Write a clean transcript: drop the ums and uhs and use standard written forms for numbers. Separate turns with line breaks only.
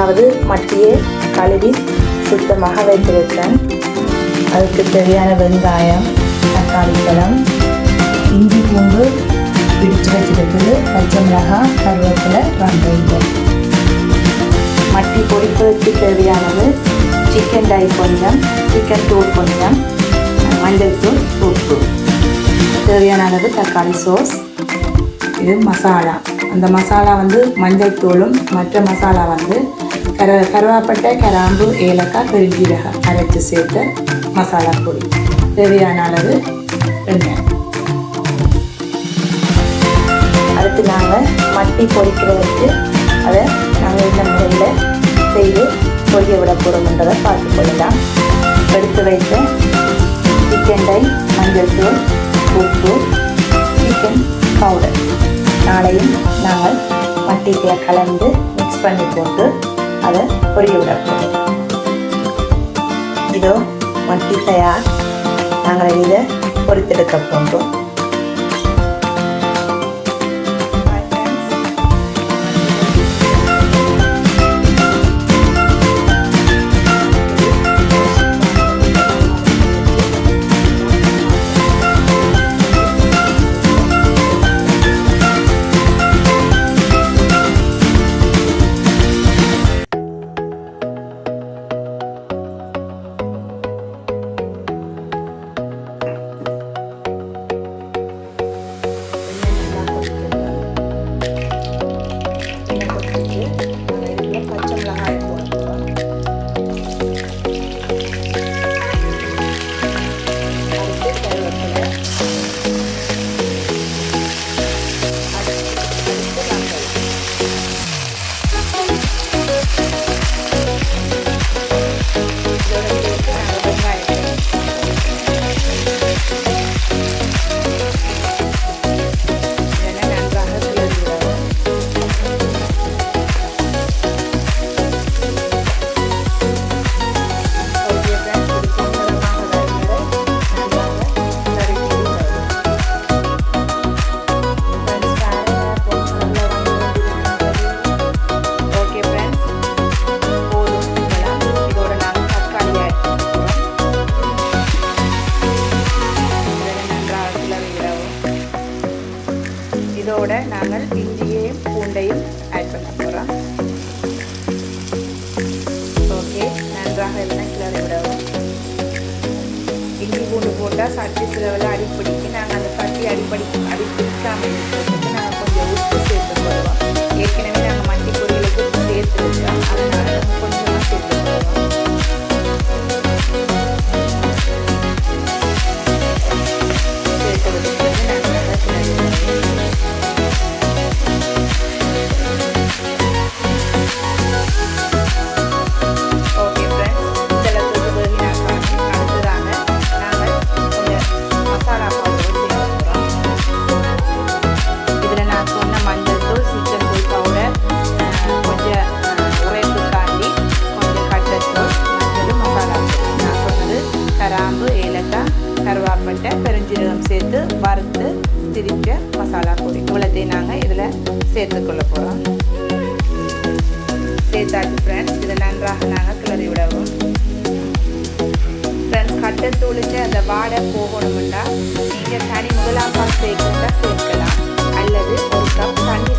முதலாவது மட்டியை கழுவி சுத்தமாக வைத்திருக்கிறேன். அதுக்கு தேவையான வெங்காயம், தக்காளி பழம், இஞ்சி பூண்டு பிடிச்சு வச்சிருக்குது, பச்சை மிளகாய், கருவேப்பிலை, வெங்காயம். மட்டி பொரிப்பதற்கு தேவையானது சிக்கன் டை கொஞ்சம், சிக்கன் தூள் கொஞ்சம், மஞ்சள் தூள், உப்பு, தேவையான அளவு தக்காளி சோஸ். இது மசாலா. அந்த மசாலா மஞ்சள் தூளும் மற்ற மசாலா கருவாப்பட்டை, கிராம்பு, ஏலக்காய், பெருஞ்சீரகம் அரைச்சி சேர்த்த மசாலா பொடி. தேவையான அளவு எண்ணெய். அடுத்து நாங்கள் மட்டி பொரிக்கிறதுக்கு அதை நாங்கள் இந்த முறையில் செய்து பொரிய விட போகிறோம்ன்றதை பார்த்துக்கொள்ளலாம். எடுத்து வைத்த சிக்கன் டை, மஞ்சள் தூள், உப்பு, சிக்கன் பவுடர் நாளையும் நாங்கள் மட்டிக்குள்ள கலந்து மிக்ஸ் பண்ணி போட்டு அதை பொரிய விட போகிறோம். இதோ மட்டி தயார். நாங்கள் இதை பொரித்தெடுக்க போன்றோம். இதோட நாங்கள் இஞ்சியையும் பூண்டையும் ஆட் பண்ண போகிறோம். ஓகே, நன்றாக எல்லாம் கிளறி விடவும். இஞ்சி பூண்டு போட்டால் சட்டி சிலவில் அடிப்பிடிக்கு. நாங்கள் அந்த சட்டி அடிப்பிடிக்காமல் இருக்கிறதுக்கு நாங்கள் கொஞ்சம் உப்பு சேர்த்து போடுவோம். ஏற்கனவே நாங்கள் மட்டி பொரியலுக்கு உப்பு சேர்த்து வச்சோம், அதனால் நம்ம கொஞ்சமாக சேர்த்து போடுவோம். சேர்த்து விட்டு நாங்கள் கிளறி விடுவோம். கிராம்பு, ஏலக்காய், கருவாப்பட்டை, பெருஞ்சீரகம் சேர்த்து வறுத்து திரிச்ச மசாலா பொடி இவ்வளோத்தையும் நாங்கள் இதில் சேர்த்துக்கொள்ள போகிறோம். சேர்த்தாச்சு ஃப்ரெண்ட்ஸ். இதை நன்றாக நாங்கள் கிளறி விடவும். ஃப்ரெண்ட்ஸ், கட்டத்தூளுக்கு அந்த வாடை போகணும்னா நீங்கள் தனி முதலாம் பால் சேர்க்கணுன்னா சேர்க்கலாம், அல்லது ஒரு கப் தண்ணி